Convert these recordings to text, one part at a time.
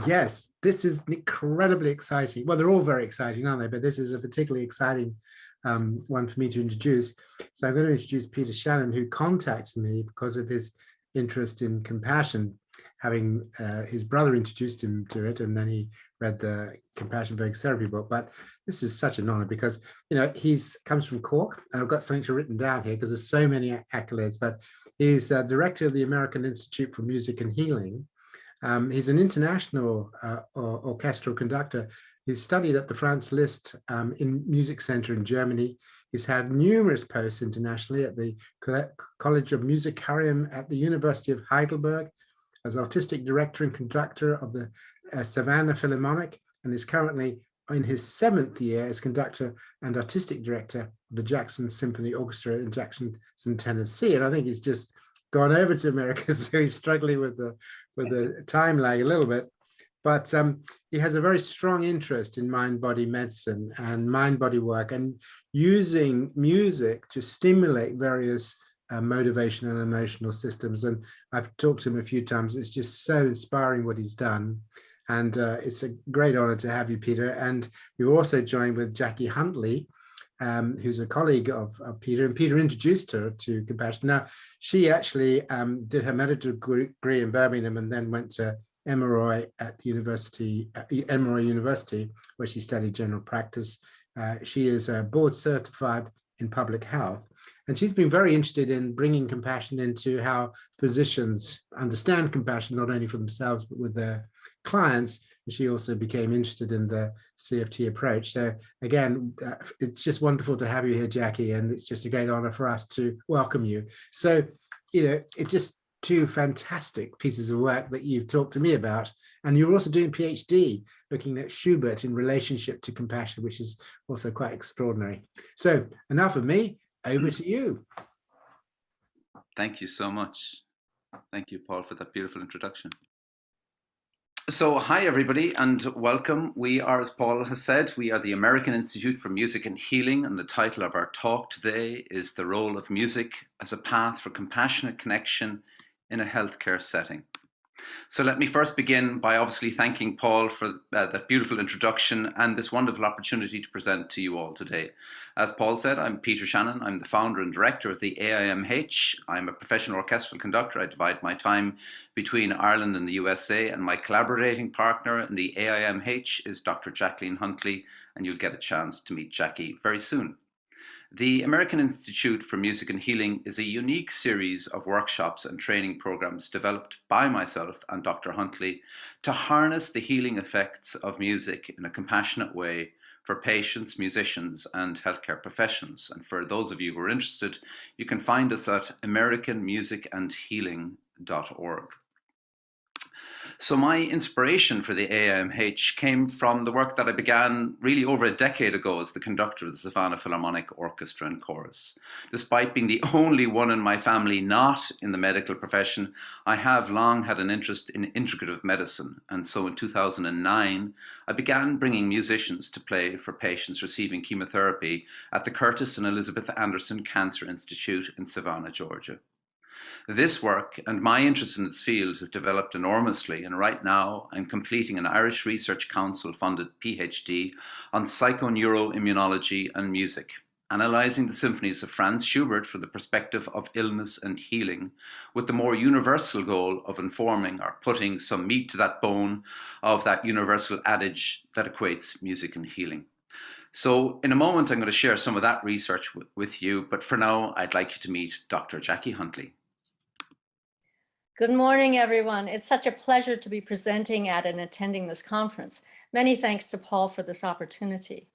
Yes, this is incredibly exciting. Well, they're all very exciting, aren't they? But this is a particularly exciting one for me to introduce. So I'm going to introduce Peter Shannon, who contacted me because of his interest in compassion, having his brother introduced him to it, and then he read the Compassion Vague Therapy book. But this is such an honor because, you know, he's comes from Cork, and I've got something written down here because there's so many accolades, but he's director of the American Institute for Music and Healing. He's an international orchestral conductor. He's studied at the Franz Liszt in Music Center in Germany. He's had numerous posts internationally at the College of Musicarium at the University of Heidelberg as artistic director and conductor of the Savannah Philharmonic, and is currently in his 7th year as conductor and artistic director of the Jackson Symphony Orchestra in Jackson, Tennessee. And I think he's just gone over to America, so he's struggling with the time lag a little bit. But he has a very strong interest in mind-body medicine and mind-body work, and using music to stimulate various motivation and emotional systems. And I've talked to him a few times. It's just so inspiring what he's done. And it's a great honor to have you, Peter. And we're also joined with Jackie Huntley, who's a colleague of Peter, and Peter introduced her to compassion. Now, she actually did her medical degree in Birmingham and then went to Emory at the university, Emory University, where she studied general practice. She is board certified in public health, and she's been very interested in bringing compassion into how physicians understand compassion, not only for themselves, but with their clients. And she also became interested in the CFT approach. So again, it's just wonderful to have you here, Jackie, and it's just a great honor for us to welcome you. So, you know, it's just two fantastic pieces of work that you've talked to me about. And you're also doing PhD, looking at Schubert in relationship to compassion, which is also quite extraordinary. So enough of me, over to you. Thank you so much. Thank you, Paul, for that beautiful introduction. So hi, everybody, and welcome. We are, as Paul has said, we are the American Institute for Music and Healing, and the title of our talk today is The Role of Music as a Path for Compassionate Connection in a Healthcare Setting. So let me first begin by obviously thanking Paul for that beautiful introduction and this wonderful opportunity to present to you all today. As Paul said, I'm Peter Shannon. I'm the founder and director of the AIMH. I'm a professional orchestral conductor. I divide my time between Ireland and the USA, and my collaborating partner in the AIMH is Dr. Jacqueline Huntley, and you'll get a chance to meet Jackie very soon. The American Institute for Music and Healing is a unique series of workshops and training programs developed by myself and Dr. Huntley to harness the healing effects of music in a compassionate way for patients, musicians, and healthcare professionals. And for those of you who are interested, you can find us at americanmusicandhealing.org. So my inspiration for the AIMH came from the work that I began really over a decade ago as the conductor of the Savannah Philharmonic Orchestra and Chorus. Despite being the only one in my family not in the medical profession, I have long had an interest in integrative medicine. And so in 2009, I began bringing musicians to play for patients receiving chemotherapy at the Curtis and Elizabeth Anderson Cancer Institute in Savannah, Georgia. This work and my interest in this field has developed enormously, and right now I'm completing an Irish Research Council funded PhD on psychoneuroimmunology and music, analysing the symphonies of Franz Schubert from the perspective of illness and healing, with the more universal goal of informing or putting some meat to that bone of that universal adage that equates music and healing. So in a moment I'm going to share some of that research with you, but for now I'd like you to meet Dr. Jackie Huntley. Good morning, everyone. It's such a pleasure to be presenting at and attending this conference. Many thanks to Paul for this opportunity.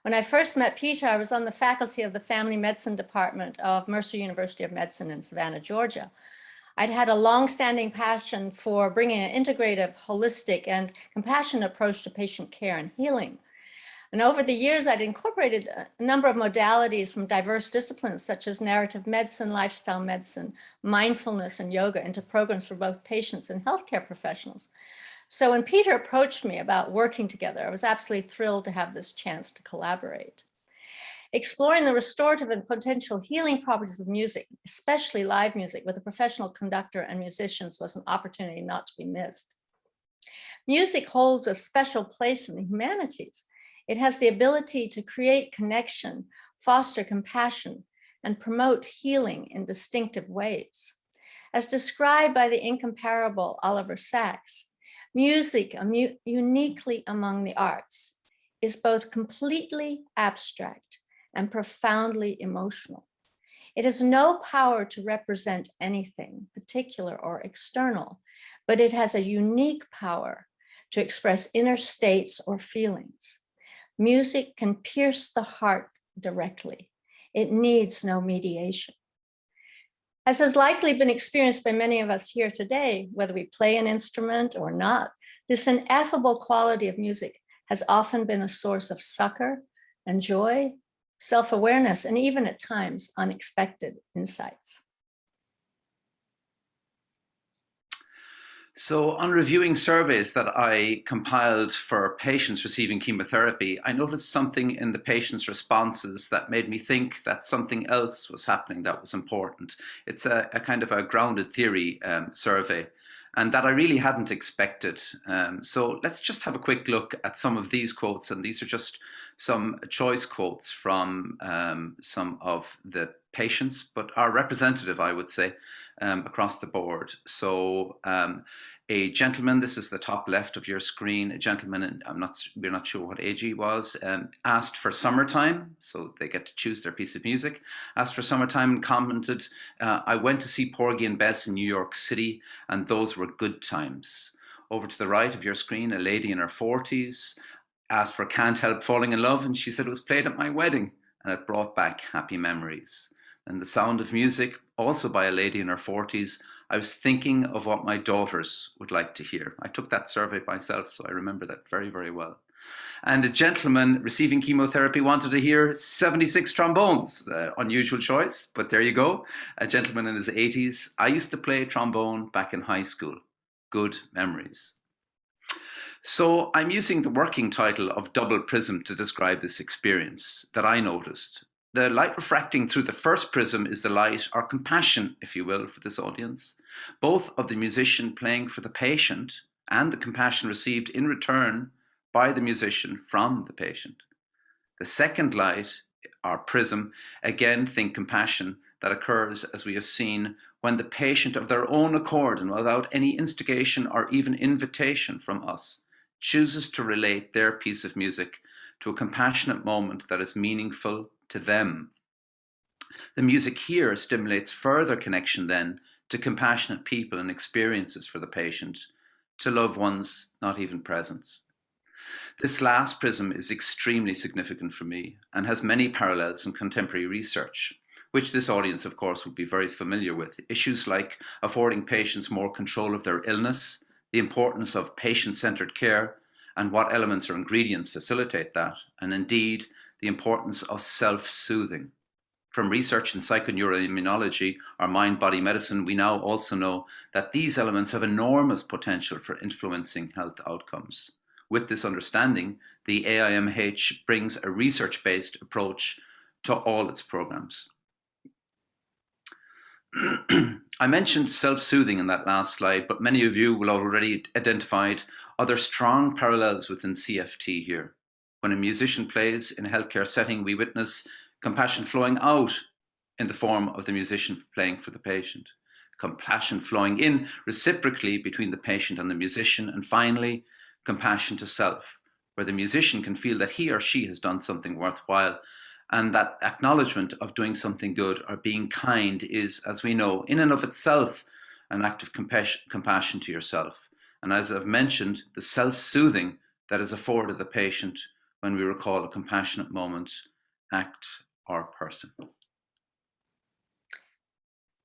When I first met Peter, I was on the faculty of the Family Medicine Department of Mercer University of Medicine in Savannah, Georgia. I'd had a long-standing passion for bringing an integrative, holistic, and compassionate approach to patient care and healing. And over the years, I'd incorporated a number of modalities from diverse disciplines, such as narrative medicine, lifestyle medicine, mindfulness, and yoga into programs for both patients and healthcare professionals. So when Peter approached me about working together, I was absolutely thrilled to have this chance to collaborate. Exploring the restorative and potential healing properties of music, especially live music, with a professional conductor and musicians was an opportunity not to be missed. Music holds a special place in the humanities. It has the ability to create connection, foster compassion, and promote healing in distinctive ways. As described by the incomparable Oliver Sacks, music, uniquely among the arts, is both completely abstract and profoundly emotional. It has no power to represent anything particular or external, but it has a unique power to express inner states or feelings. Music can pierce the heart directly. It needs no mediation. As has likely been experienced by many of us here today, whether we play an instrument or not, this ineffable quality of music has often been a source of succor and joy, self-awareness, and even at times unexpected insights. So on reviewing surveys that I compiled for patients receiving chemotherapy, I noticed something in the patients' responses that made me think that something else was happening that was important. It's a kind of a grounded theory survey, and that I really hadn't expected. So let's just have a quick look at some of these quotes, and these are just some choice quotes from some of the patients, but are representative, I would say, across the board. So a gentleman, this is the top left of your screen, a gentleman, and we're not sure what age he was, asked for summertime, so they get to choose their piece of music, asked for summertime and commented, I went to see Porgy and Bess in New York City, and those were good times. Over to the right of your screen, a lady in her 40s asked for Can't Help Falling in Love, and she said it was played at my wedding, and it brought back happy memories. And The Sound of Music, also by a lady in her 40s, I was thinking of what my daughters would like to hear. I took that survey myself, so I remember that very, very well. And a gentleman receiving chemotherapy wanted to hear 76 trombones. Unusual choice, but there you go. A gentleman in his 80s. I used to play trombone back in high school. Good memories. So I'm using the working title of Double Prism to describe this experience that I noticed. The light refracting through the first prism is the light, or compassion, if you will, for this audience, both of the musician playing for the patient and the compassion received in return by the musician from the patient. The second light, or prism, again think compassion, that occurs, as we have seen, when the patient of their own accord and without any instigation or even invitation from us chooses to relate their piece of music to a compassionate moment that is meaningful to them. The music here stimulates further connection then to compassionate people and experiences for the patient, to loved ones not even present. This last prism is extremely significant for me and has many parallels in contemporary research, which this audience, of course, would be very familiar with. Issues like affording patients more control of their illness, the importance of patient-centered care, and what elements or ingredients facilitate that, and indeed, the importance of self-soothing. From research in psychoneuroimmunology or mind-body medicine, we now also know that these elements have enormous potential for influencing health outcomes. With this understanding, the AIMH brings a research-based approach to all its programs. I mentioned self-soothing in that last slide, but many of you will already identified other strong parallels within CFT here. When a musician plays in a healthcare setting, we witness compassion flowing out in the form of the musician playing for the patient, compassion flowing in reciprocally between the patient and the musician, and finally, compassion to self, where the musician can feel that he or she has done something worthwhile, and that acknowledgement of doing something good or being kind is, as we know, in and of itself, an act of compassion to yourself. And as I've mentioned, the self-soothing that is afforded the patient when we recall a compassionate moment, act, or person.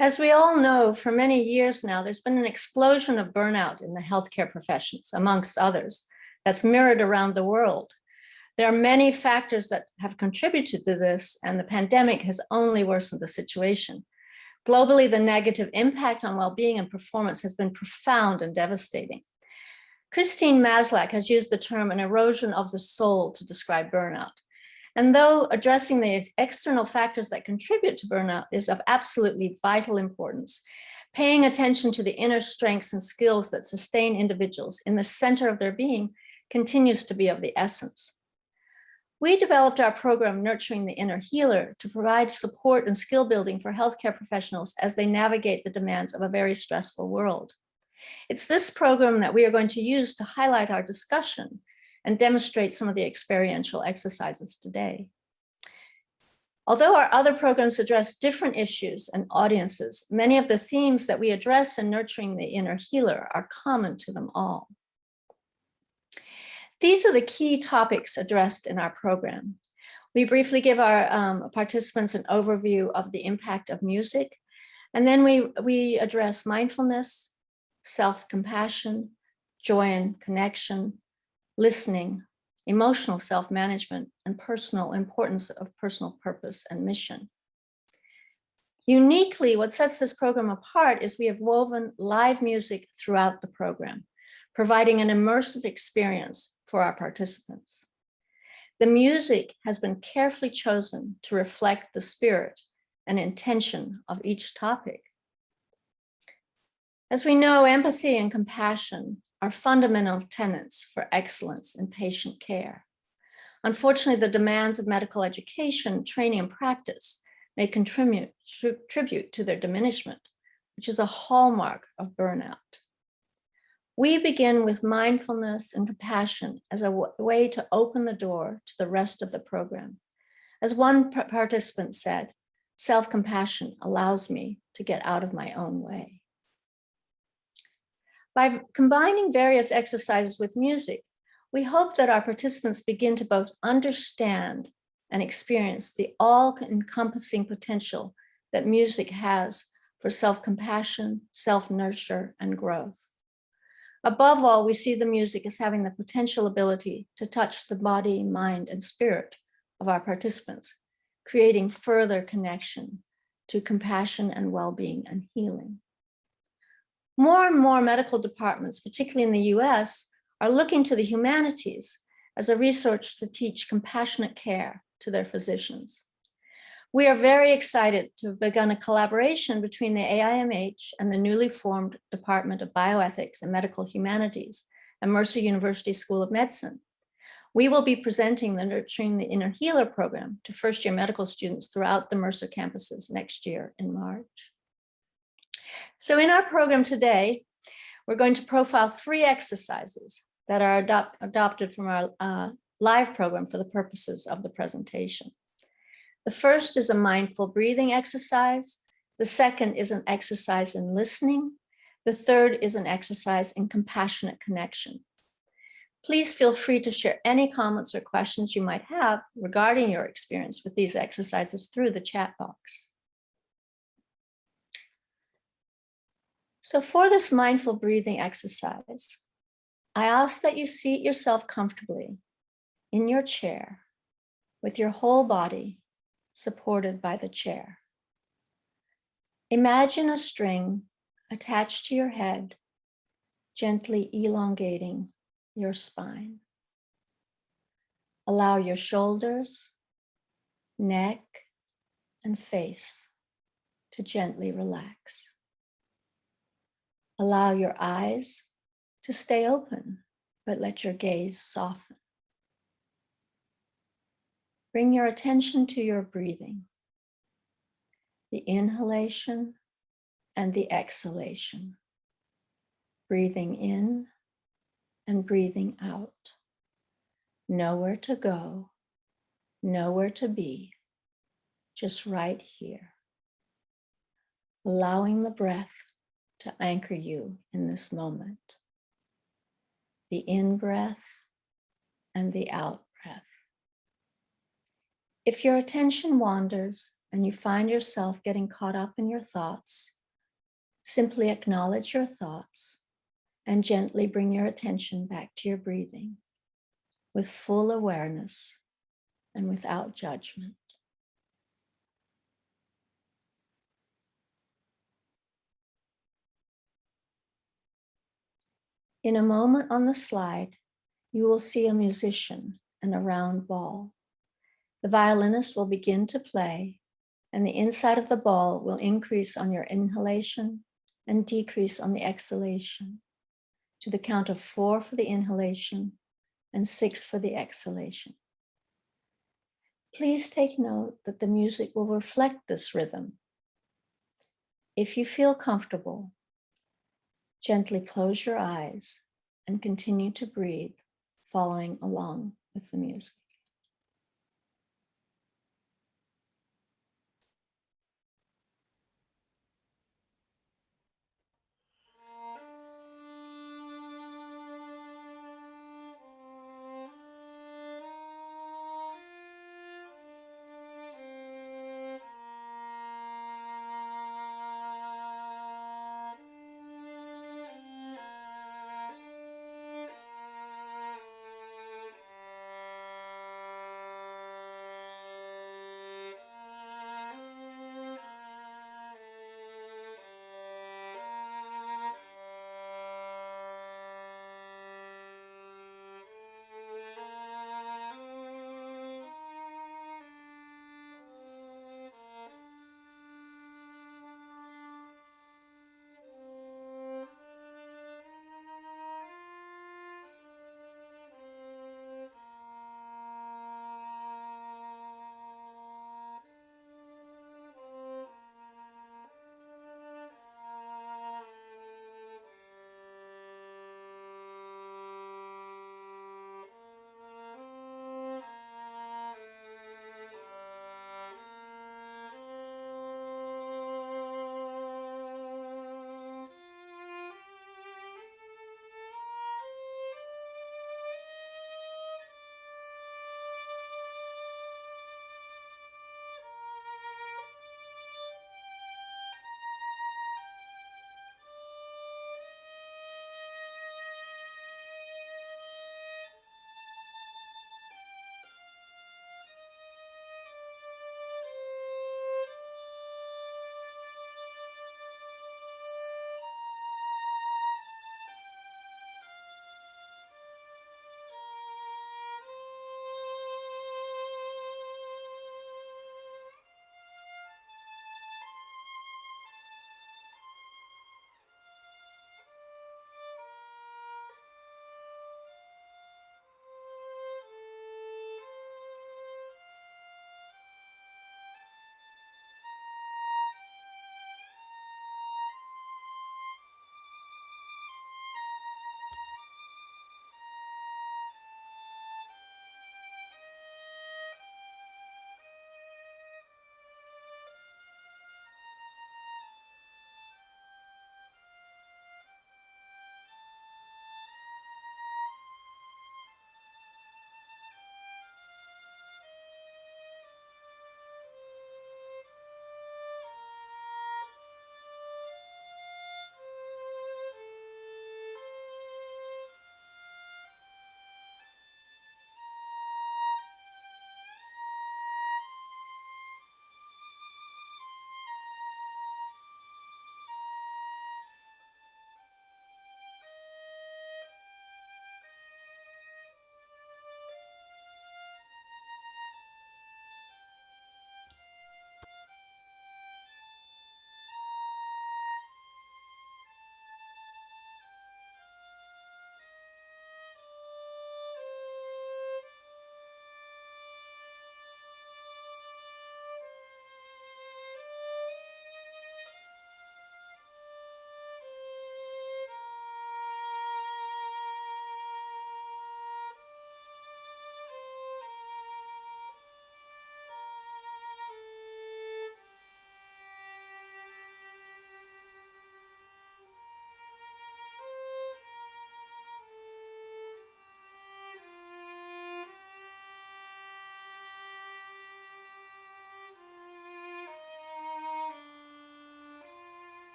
As we all know, for many years now, there's been an explosion of burnout in the healthcare professions, amongst others, that's mirrored around the world. There are many factors that have contributed to this, and the pandemic has only worsened the situation. Globally, the negative impact on well-being and performance has been profound and devastating. Christine Maslach has used the term an erosion of the soul to describe burnout. And though addressing the external factors that contribute to burnout is of absolutely vital importance, Paying attention to the inner strengths and skills that sustain individuals in the center of their being continues to be of the essence. We developed our program, Nurturing the Inner Healer, to provide support and skill building for healthcare professionals as they navigate the demands of a very stressful world. It's this program that we are going to use to highlight our discussion and demonstrate some of the experiential exercises today. Although our other programs address different issues and audiences, many of the themes that we address in Nurturing the Inner Healer are common to them all. These are the key topics addressed in our program. We briefly give our participants an overview of the impact of music, and then we address mindfulness, self-compassion, joy and connection, listening, emotional self-management, and personal importance of personal purpose and mission. Uniquely, what sets this program apart is we have woven live music throughout the program, providing an immersive experience for our participants. The music has been carefully chosen to reflect the spirit and intention of each topic. As we know, empathy and compassion are fundamental tenets for excellence in patient care. Unfortunately, the demands of medical education, training, and practice may contribute to their diminishment, which is a hallmark of burnout. We begin with mindfulness and compassion as a way to open the door to the rest of the program. As one participant said, self-compassion allows me to get out of my own way. By combining various exercises with music, we hope that our participants begin to both understand and experience the all-encompassing potential that music has for self-compassion, self-nurture, and growth. Above all, we see the music as having the potential ability to touch the body, mind, and spirit of our participants, creating further connection to compassion and well-being and healing. More and more medical departments, particularly in the US, are looking to the humanities as a resource to teach compassionate care to their physicians. We are very excited to have begun a collaboration between the AIMH and the newly formed Department of Bioethics and Medical Humanities and Mercer University School of Medicine. We will be presenting the Nurturing the Inner Healer program to first-year medical students throughout the Mercer campuses next year in March. So in our program today, we're going to profile 3 exercises that are adopted from our live program for the purposes of the presentation. The first is a mindful breathing exercise. The second is an exercise in listening. The third is an exercise in compassionate connection. Please feel free to share any comments or questions you might have regarding your experience with these exercises through the chat box. So for this mindful breathing exercise, I ask that you seat yourself comfortably in your chair with your whole body supported by the chair. Imagine a string attached to your head, gently elongating your spine. Allow your shoulders, neck, and face to gently relax. Allow your eyes to stay open, but let your gaze soften. Bring your attention to your breathing, the inhalation and the exhalation, breathing in and breathing out. Nowhere to go, nowhere to be, just right here. Allowing the breath to anchor you in this moment. The in-breath and the out-breath. If your attention wanders and you find yourself getting caught up in your thoughts, simply acknowledge your thoughts and gently bring your attention back to your breathing with full awareness and without judgment. In a moment on the slide, you will see a musician and a round ball. The violinist will begin to play, and the inside of the ball will increase on your inhalation and decrease on the exhalation to the count of 4 for the inhalation and 6 for the exhalation. Please take note that the music will reflect this rhythm. If you feel comfortable, gently close your eyes and continue to breathe, following along with the music.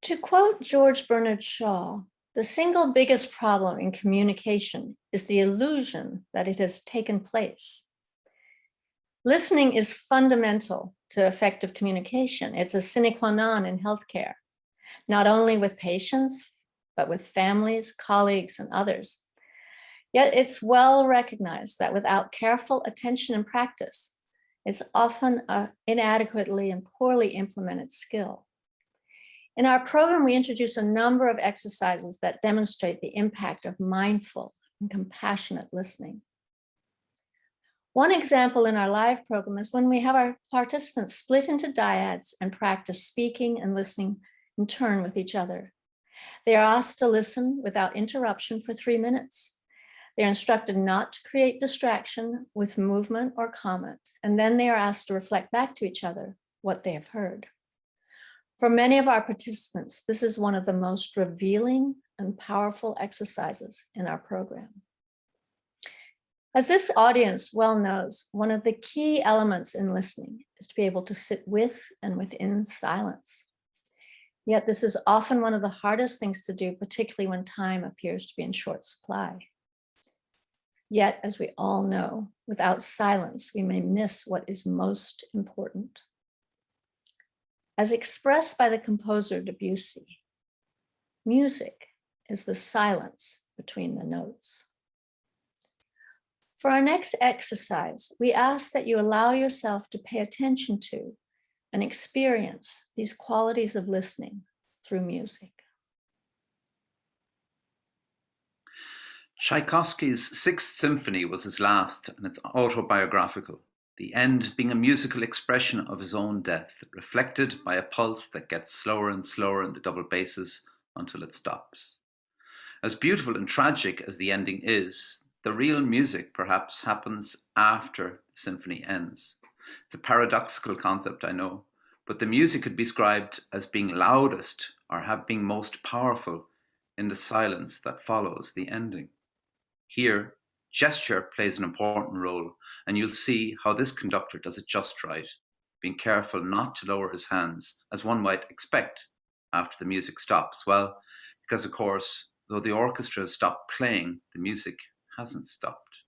To quote George Bernard Shaw, The single biggest problem in communication is the illusion that it has taken place. Listening is fundamental to effective communication. It's a sine qua non in healthcare, not only with patients, but with families, colleagues, and others. Yet it's well recognized that without careful attention and practice, it's often an inadequately and poorly implemented skill. In our program, we introduce a number of exercises that demonstrate the impact of mindful and compassionate listening. One example in our live program is when we have our participants split into dyads and practice speaking and listening in turn with each other. They are asked to listen without interruption for 3 minutes. They're instructed not to create distraction with movement or comment, and then they are asked to reflect back to each other what they have heard. For many of our participants, this is one of the most revealing and powerful exercises in our program. As this audience well knows, one of the key elements in listening is to be able to sit with and within silence. Yet this is often one of the hardest things to do, particularly when time appears to be in short supply. Yet, as we all know, without silence, we may miss what is most important. As expressed by the composer Debussy, music is the silence between the notes. For our next exercise, we ask that you allow yourself to pay attention to and experience these qualities of listening through music. Tchaikovsky's Sixth Symphony was his last, and it's autobiographical, the end being a musical expression of his own death, reflected by a pulse that gets slower and slower in the double basses until it stops. As beautiful and tragic as the ending is, the real music perhaps happens after the symphony ends. It's a paradoxical concept, I know, but the music could be described as being loudest or being most powerful in the silence that follows the ending. Here, gesture plays an important role, and you'll see how this conductor does it just right, being careful not to lower his hands, as one might expect after the music stops. Well, because of course, though the orchestra has stopped playing, the music hasn't stopped.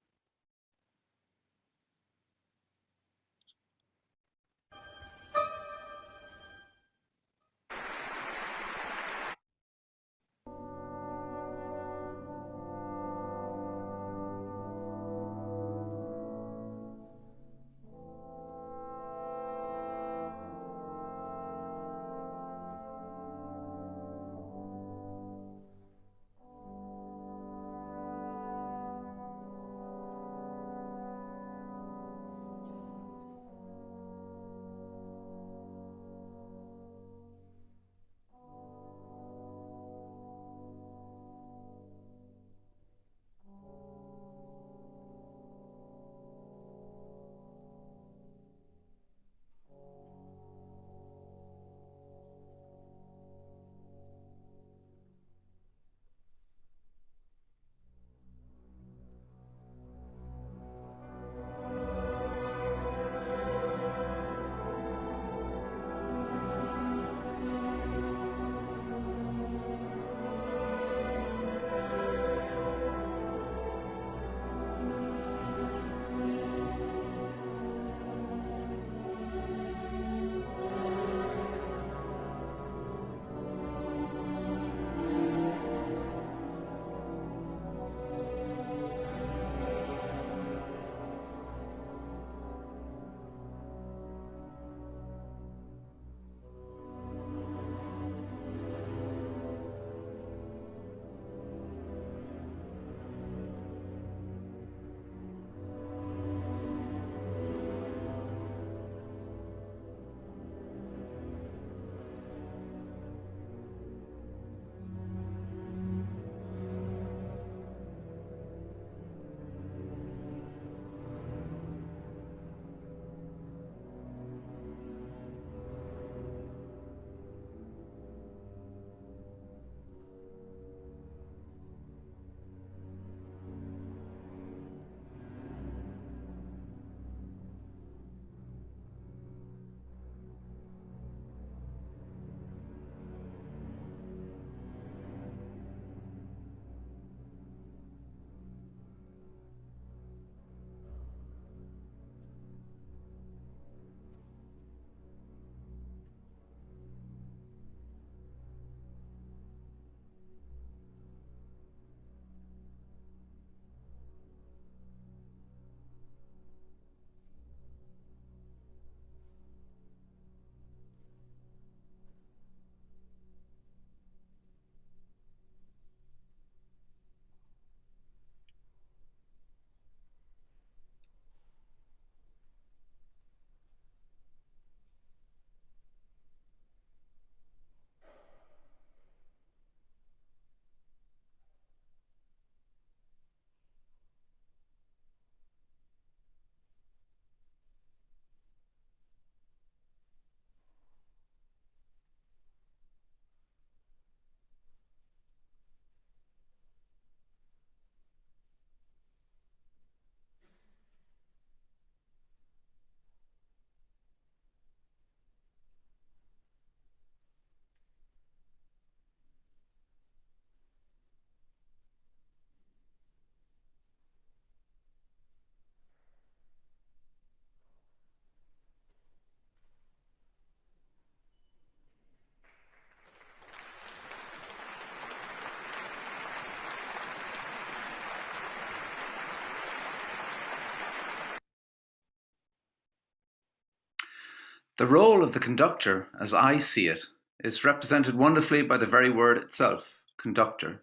The role of the conductor, as I see it, is represented wonderfully by the very word itself, conductor.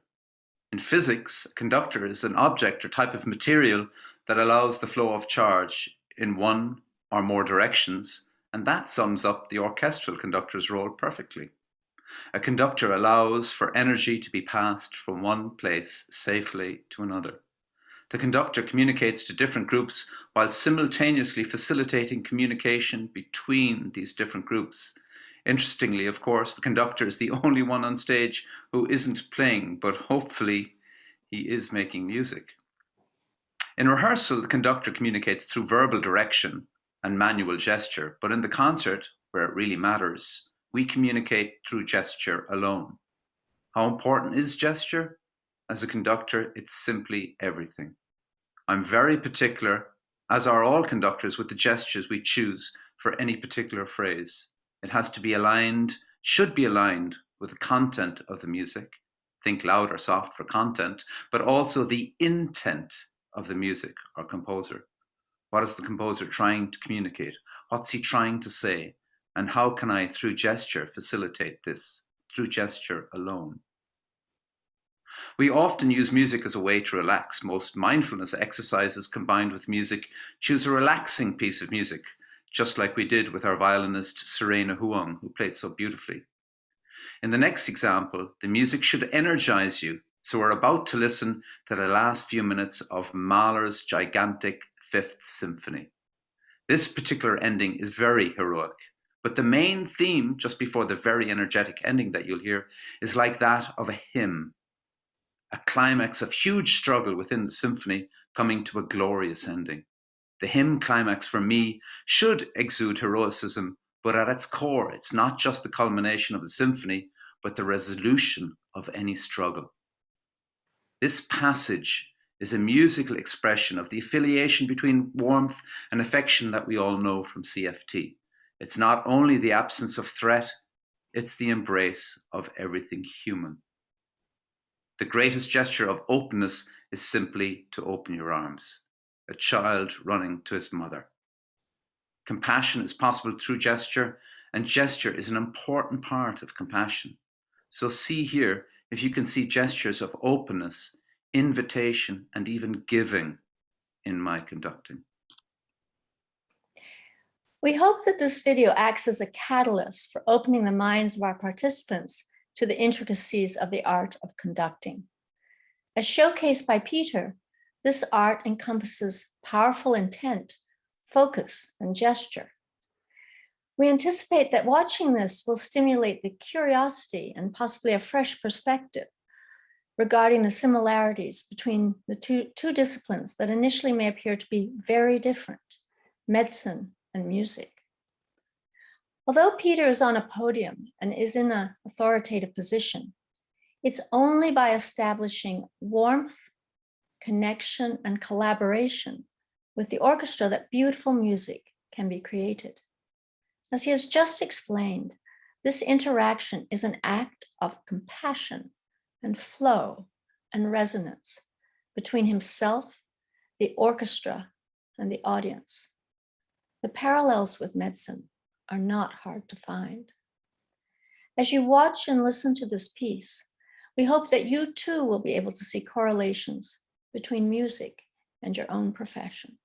In physics, a conductor is an object or type of material that allows the flow of charge in one or more directions, and that sums up the orchestral conductor's role perfectly. A conductor allows for energy to be passed from one place safely to another. The conductor communicates to different groups while simultaneously facilitating communication between these different groups. Interestingly, of course, the conductor is the only one on stage who isn't playing, but hopefully he is making music. In rehearsal, the conductor communicates through verbal direction and manual gesture, but in the concert, where it really matters, we communicate through gesture alone. How important is gesture? As a conductor, it's simply everything. I'm very particular, as are all conductors, with the gestures we choose for any particular phrase. It has to be aligned, should be aligned with the content of the music. Think loud or soft for content, but also the intent of the music or composer. What is the composer trying to communicate? What's he trying to say? And how can I, through gesture, facilitate this? Through gesture alone. We often use music as a way to relax. Most mindfulness exercises combined with music choose a relaxing piece of music, just like we did with our violinist Serena Huang, who played so beautifully. In the next example, the music should energize you. So we're about to listen to the last few minutes of Mahler's gigantic Fifth Symphony. This particular ending is very heroic, but the main theme, just before the very energetic ending that you'll hear, is like that of a hymn, a climax of huge struggle within the symphony coming to a glorious ending. The hymn climax for me should exude heroicism, but at its core, it's not just the culmination of the symphony, but the resolution of any struggle. This passage is a musical expression of the affiliation between warmth and affection that we all know from CFT. It's not only the absence of threat, it's the embrace of everything human. The greatest gesture of openness is simply to open your arms, a child running to his mother. Compassion is possible through gesture, and gesture is an important part of compassion. So see here if you can see gestures of openness, invitation, and even giving in my conducting. We hope that this video acts as a catalyst for opening the minds of our participants to the intricacies of the art of conducting. As showcased by Peter, this art encompasses powerful intent, focus, and gesture. We anticipate that watching this will stimulate the curiosity and possibly a fresh perspective regarding the similarities between the two disciplines that initially may appear to be very different, medicine and music. Although Peter is on a podium and is in an authoritative position, it's only by establishing warmth, connection, and collaboration with the orchestra that beautiful music can be created. As he has just explained, this interaction is an act of compassion and flow and resonance between himself, the orchestra, and the audience. The parallels with medicine are not hard to find. As you watch and listen to this piece, we hope that you too will be able to see correlations between music and your own profession.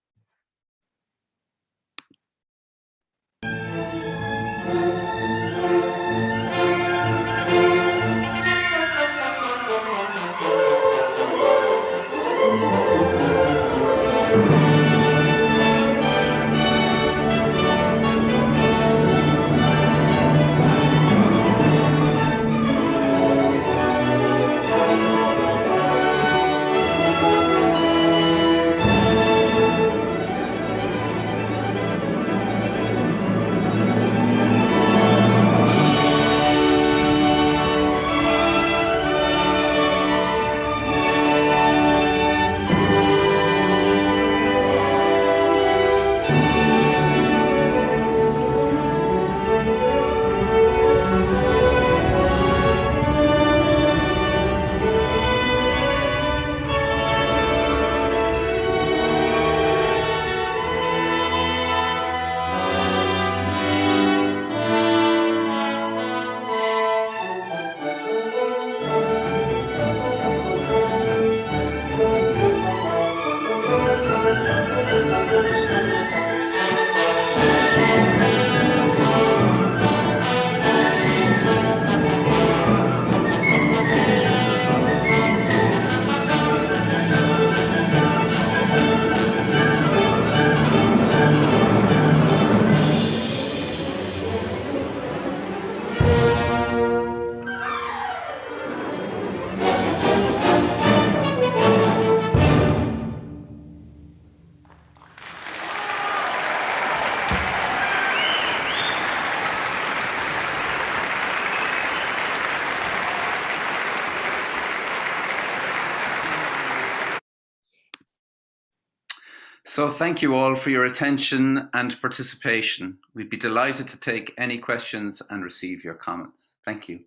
So thank you all for your attention and participation. We'd be delighted to take any questions and receive your comments. Thank you.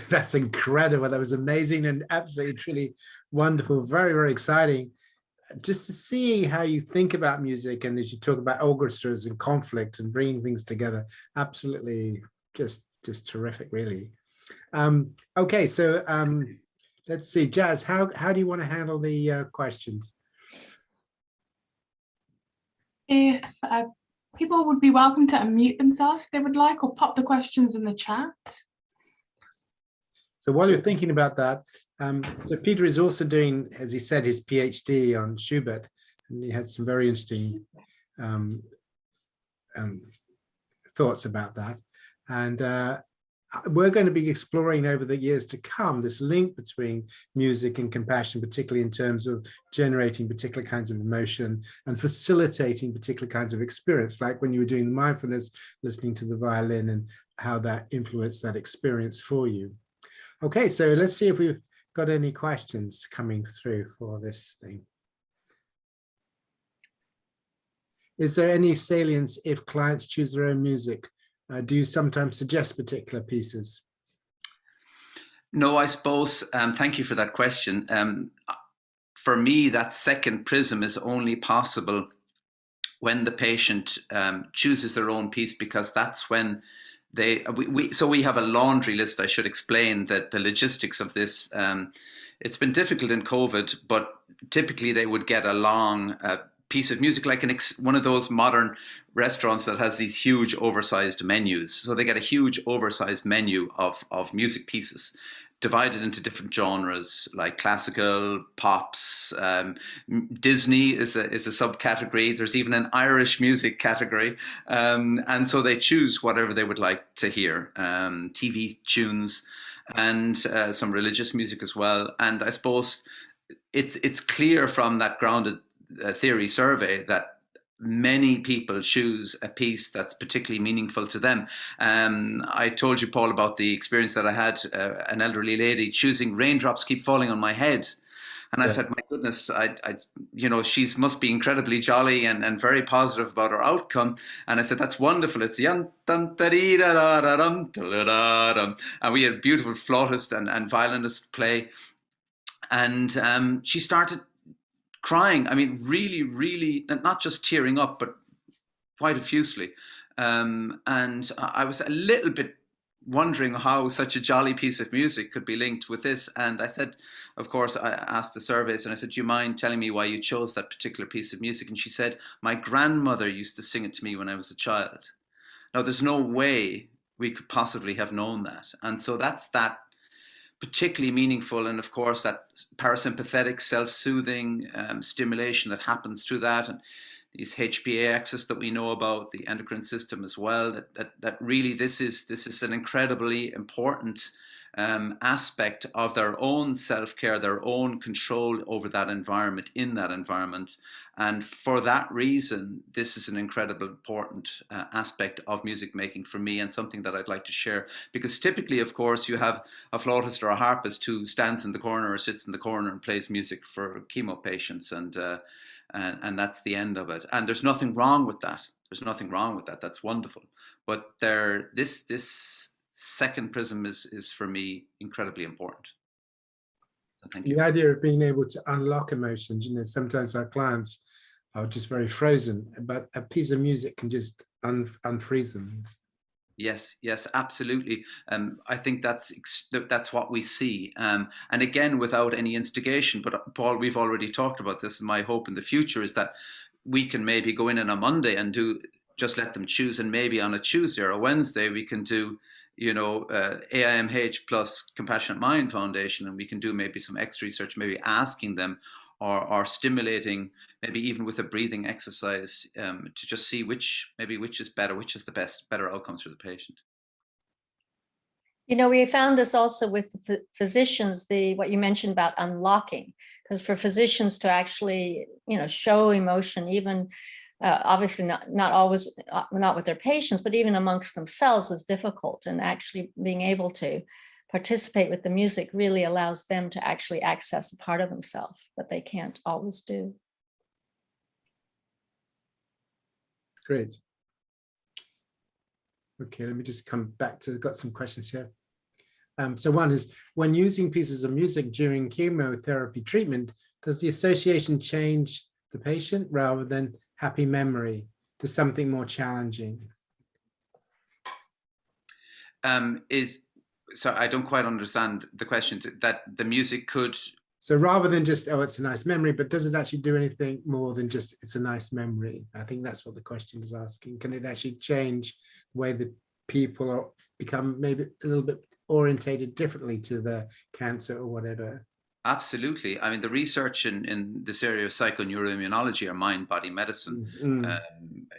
That's incredible. That was amazing and absolutely, truly wonderful. Very, very exciting. Just to see how you think about music, and as you talk about orchestras and conflict and bringing things together, absolutely just terrific, really. Okay, so let's see, Jazz, how do you want to handle the questions? If people would be welcome to unmute themselves if they would like, or pop the questions in the chat. So while you're thinking about that, so Peter is also doing, as he said, his PhD on Schubert, and he had some very interesting thoughts about that. And we're going to be exploring over the years to come this link between music and compassion, particularly in terms of generating particular kinds of emotion and facilitating particular kinds of experience, like when you were doing the mindfulness, listening to the violin and how that influenced that experience for you. Okay, so let's see if we've got any questions coming through for this thing. Is there any salience if clients choose their own music? Do you sometimes suggest particular pieces? No, I suppose, thank you for that question. For me, that second prism is only possible when the patient chooses their own piece, because that's when so we have a laundry list. I should explain that the logistics of this. It's been difficult in COVID, but typically they would get a long piece of music, like one of those modern restaurants that has these huge oversized menus. So they get a huge oversized menu of music pieces divided into different genres, like classical, pops, Disney is a subcategory. There's even an Irish music category. And so they choose whatever they would like to hear, TV tunes and some religious music as well. And I suppose it's clear from that grounded theory survey that many people choose a piece that's particularly meaningful to them. I told you, Paul, about the experience that I had, an elderly lady choosing Raindrops Keep Falling on My Head. And I said, my goodness, she must be incredibly jolly and very positive about her outcome. And I said, that's wonderful. It's and we had beautiful flautist and violinist play. And she started crying. I mean, really, really, not just tearing up, but quite effusively. And I was a little bit wondering how such a jolly piece of music could be linked with this. And I said, of course, I asked the surveys and I said, do you mind telling me why you chose that particular piece of music? And she said, my grandmother used to sing it to me when I was a child. Now, there's no way we could possibly have known that. And so that's that particularly meaningful, and of course that parasympathetic self-soothing stimulation that happens through that, and these HPA axis that we know about, the endocrine system as well, that really this is an incredibly important aspect of their own self-care, their own control over that environment, in that environment. And for that reason, this is an incredibly important aspect of music making for me, and something that I'd like to share. Because typically, of course, you have a flautist or a harpist who stands in the corner or sits in the corner and plays music for chemo patients, and that's the end of it. And there's nothing wrong with that. There's nothing wrong with that. That's wonderful. But this second prism is for me incredibly important. So thank you. The idea of being able to unlock emotions, sometimes our clients are just very frozen, but a piece of music can just unfreeze them. Yes, absolutely. I think that's what we see. And again, without any instigation, but Paul, we've already talked about this. My hope in the future is that we can maybe go in on a Monday and just let them choose, and maybe on a Tuesday or a Wednesday we can do AIMH plus Compassionate Mind Foundation, and we can do maybe some extra research, maybe asking them or stimulating, maybe even with a breathing exercise, to just see which is better, which is the better outcomes for the patient. We found this also with physicians, what you mentioned about unlocking, because for physicians to actually, show emotion, even obviously not always, not with their patients, but even amongst themselves is difficult. And actually being able to participate with the music really allows them to actually access a part of themselves that they can't always do. Great. Okay, let me just come back to, got some questions here. So one is, when using pieces of music during chemotherapy treatment, does the association change the patient rather than happy memory to something more challenging? So I don't quite understand the question, that the music could... So rather than just, oh, it's a nice memory, but does it actually do anything more than just, it's a nice memory? I think that's what the question is asking. Can it actually change the way that people are, become maybe a little bit orientated differently to the cancer or whatever? Absolutely. I mean, the research in this area of psychoneuroimmunology, or mind-body medicine,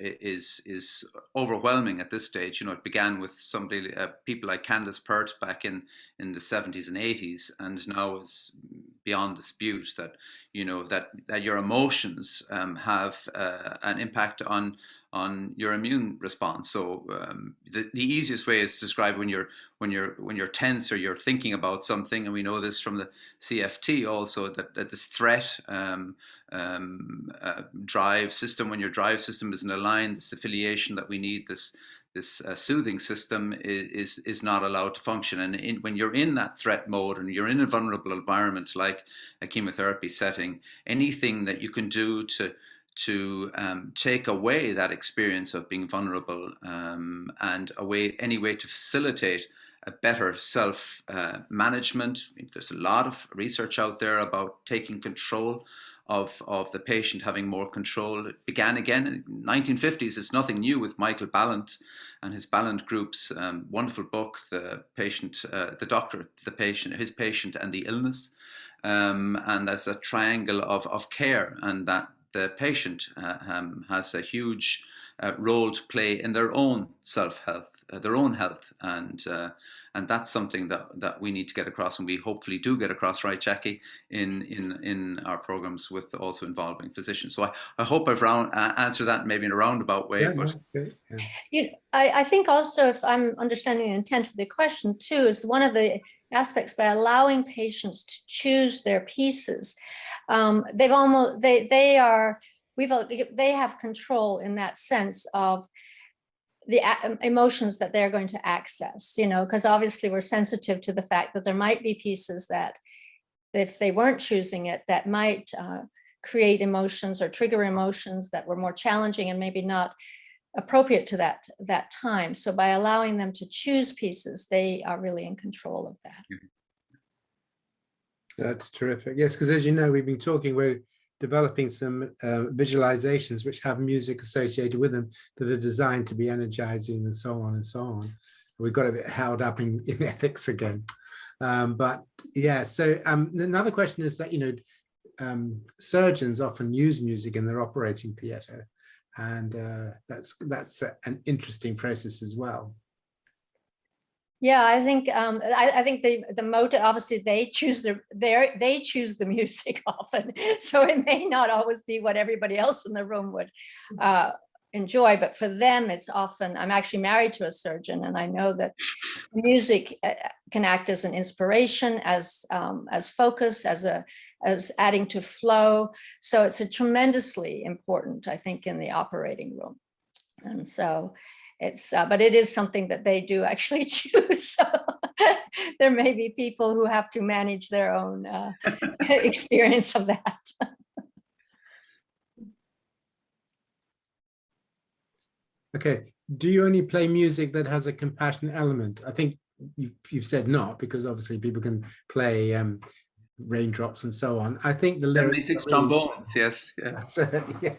is overwhelming at this stage. You know, it began with somebody, people like Candace Pert back in the 70s and 80s, and now is beyond dispute that, you know, that your emotions have an impact on your immune response. So the easiest way is to describe when you're tense or you're thinking about something, and we know this from the CFT also, that this threat drive system, when your drive system isn't aligned, this affiliation that we need, this soothing system is not allowed to function. And when you're in that threat mode and you're in a vulnerable environment like a chemotherapy setting, anything that you can do to take away that experience of being vulnerable, and any way to facilitate a better self management. I mean, there's a lot of research out there about taking control of the patient, having more control. It began again in the 1950s. It's nothing new with Michael Balint and his Balint group's wonderful book, The Patient, the Doctor, the Patient, His Patient and the Illness. And there's a triangle of care, and that the patient has a huge role to play in their own self-health, their own health, and that's something that we need to get across, and we hopefully do get across, right, Jackie, in our programs, with also involving physicians. So I hope I've answered that maybe in a roundabout way. Yeah, but yeah. You know, I think also, if I'm understanding the intent of the question too, is one of the aspects by allowing patients to choose their pieces. They have control in that sense of the emotions that they're going to access, you know, because obviously we're sensitive to the fact that there might be pieces that, if they weren't choosing it, that might create emotions or trigger emotions that were more challenging and maybe not appropriate to that time. So by allowing them to choose pieces, they are really in control of that. That's terrific. Yes, because as you know, we've been talking, we're developing some visualizations which have music associated with them that are designed to be energizing and so on and so on. We've got a bit held up in ethics again. But yeah, so another question is that, you know, surgeons often use music in their operating theatre, and that's an interesting process as well. Yeah, I think I think the motive, obviously they choose they choose the music often, so it may not always be what everybody else in the room would enjoy, but for them it's often. I'm actually married to a surgeon, and I know that music can act as an inspiration, as focus, as adding to flow. So it's a tremendously important, I think, in the operating room, and so. It's but it is something that they do actually choose. So there may be people who have to manage their own experience of that. Okay, do you only play music that has a compassion element? I think you've said not, because obviously people can play raindrops and so on. I think the lyrics, 76 trombones, yes, yeah. Yeah.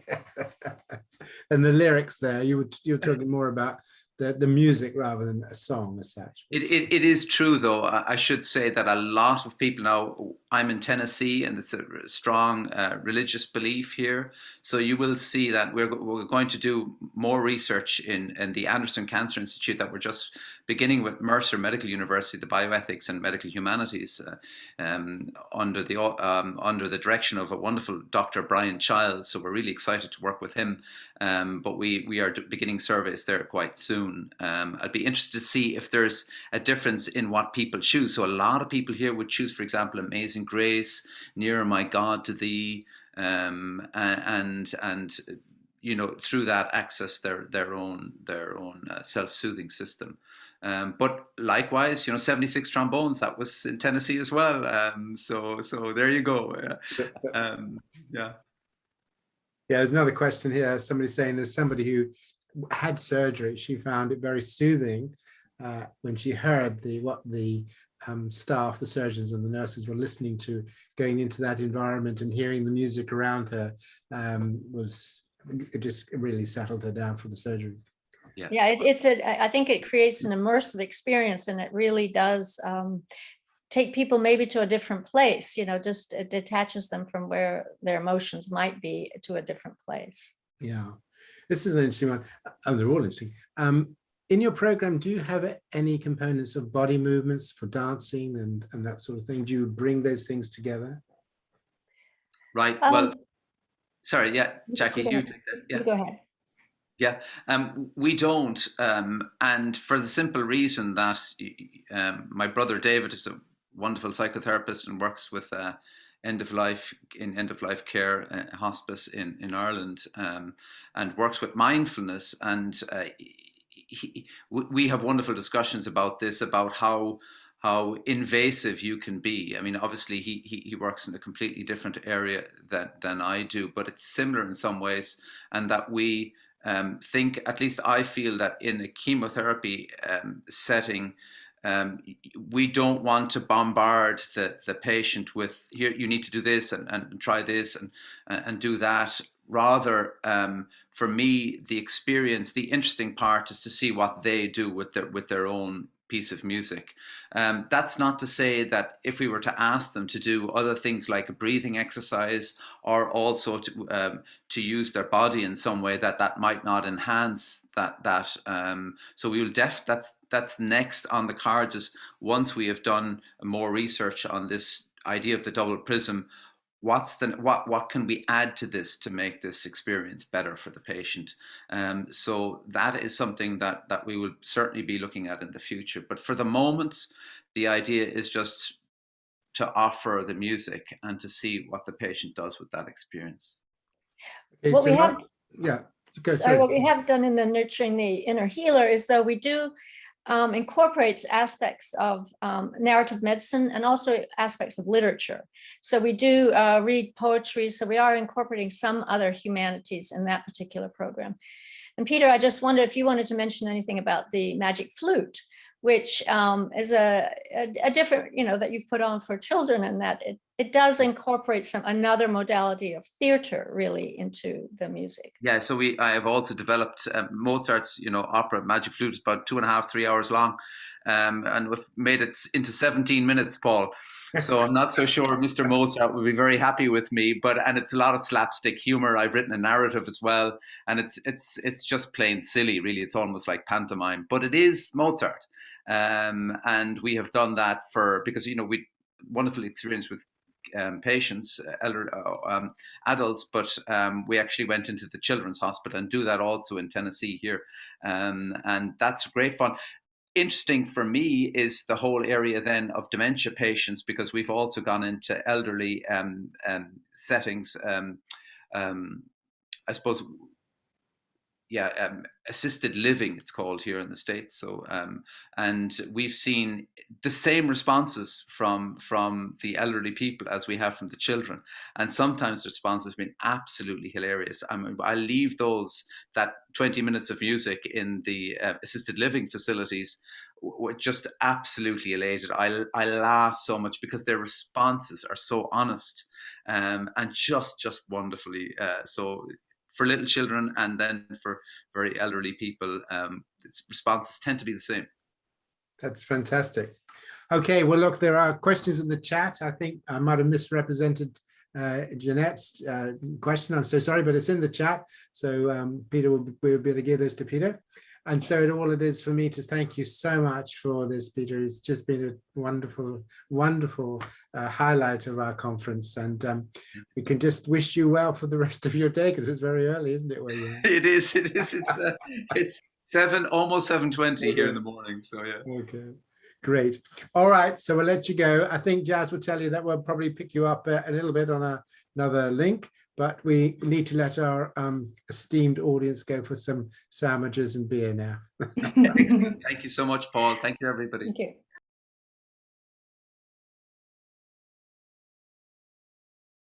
And the lyrics there, you're talking more about the music rather than a song as such. It is true, though. I should say that a lot of people now, I'm in Tennessee, and it's a strong religious belief here. So you will see that we're going to do more research in the Anderson Cancer Institute that we're just beginning with Mercer Medical University, the Bioethics and Medical Humanities, under the direction of a wonderful Dr. Brian Childs. So we're really excited to work with him. But we are beginning surveys there quite soon. I'd be interested to see if there's a difference in what people choose. So a lot of people here would choose, for example, Amazing Grace, Nearer My God to Thee, and through that access their own self-soothing system. But likewise, 76 trombones, that was in Tennessee as well. So there you go. Yeah. Yeah, there's another question here. Somebody saying there's somebody who had surgery. She found it very soothing when she heard what the staff, the surgeons and the nurses were listening to, going into that environment and hearing the music around her. It just really settled her down for the surgery. Yeah, I think it creates an immersive experience, and it really does take people maybe to a different place, just it detaches them from where their emotions might be to a different place. Yeah, this is an interesting one. Oh, they're all interesting. In your program, do you have any components of body movements for dancing and that sort of thing? Do you bring those things together? Right. Well, sorry. Yeah, Jackie, you take that. Yeah. You go ahead. Yeah, we don't, and for the simple reason that my brother David is a wonderful psychotherapist and works with end-of-life care hospice in Ireland, and works with mindfulness, and we have wonderful discussions about this, about how invasive you can be. I mean, obviously he works in a completely different area than I do, but it's similar in some ways, and that we think, at least I feel, that in a chemotherapy setting, we don't want to bombard the patient with, here, you need to do this and try this and do that. Rather, for me, the interesting part is to see what they do with their own piece of music. That's not to say that if we were to ask them to do other things like a breathing exercise, or also to use their body in some way, that might not enhance that. So we will that's next on the cards, is once we have done more research on this idea of the double prism, what can we add to this to make this experience better for the patient? So that is something that we will certainly be looking at in the future. But for the moment, the idea is just to offer the music and to see what the patient does with that experience. Okay, what we have done in the Nurturing the Inner Healer is, though, we do incorporates aspects of narrative medicine and also aspects of literature. So we do read poetry, so we are incorporating some other humanities in that particular program. And Peter, I just wondered if you wanted to mention anything about the magic flute, which is a different, that you've put on for children, and that it does incorporate another modality of theater really into the music. Yeah, so I have also developed Mozart's, opera Magic Flute. Is about 2.5, 3 hours long, and we've made it into 17 minutes, Paul. So I'm not so sure Mr. Mozart will be very happy with me, and it's a lot of slapstick humor. I've written a narrative as well, and it's just plain silly, really. It's almost like pantomime, but it is Mozart. And we have done that because we wonderful experience with patients, adults, but we actually went into the children's hospital and do that also in Tennessee here, and that's great fun. Interesting for me is the whole area then of dementia patients, because we've also gone into elderly settings, I suppose. Assisted living, it's called here in the States. So, and we've seen the same responses from the elderly people as we have from the children. And sometimes the response has been absolutely hilarious. I leave that 20 minutes of music in the assisted living facilities just absolutely elated. I laugh so much because their responses are so honest, and just wonderfully so. For little children and then for very elderly people, responses tend to be the same. That's fantastic. Okay, well, look, there are questions in the chat. I think I might have misrepresented Jeanette's question. I'm so sorry, but it's in the chat. So Peter, we'll be able to give those to Peter. And so all it is for me to thank you so much for this, Peter. It's just been a wonderful, wonderful highlight of our conference. And we can just wish you well for the rest of your day, because it's very early, isn't it, where you are? It is. It's 7, almost 7:20 here in the morning. So yeah. Okay, great. All right, so we'll let you go. I think Jazz will tell you that we'll probably pick you up a little bit on another link, but we need to let our esteemed audience go for some sandwiches and beer now. Thank you so much, Paul. Thank you, everybody. Thank you.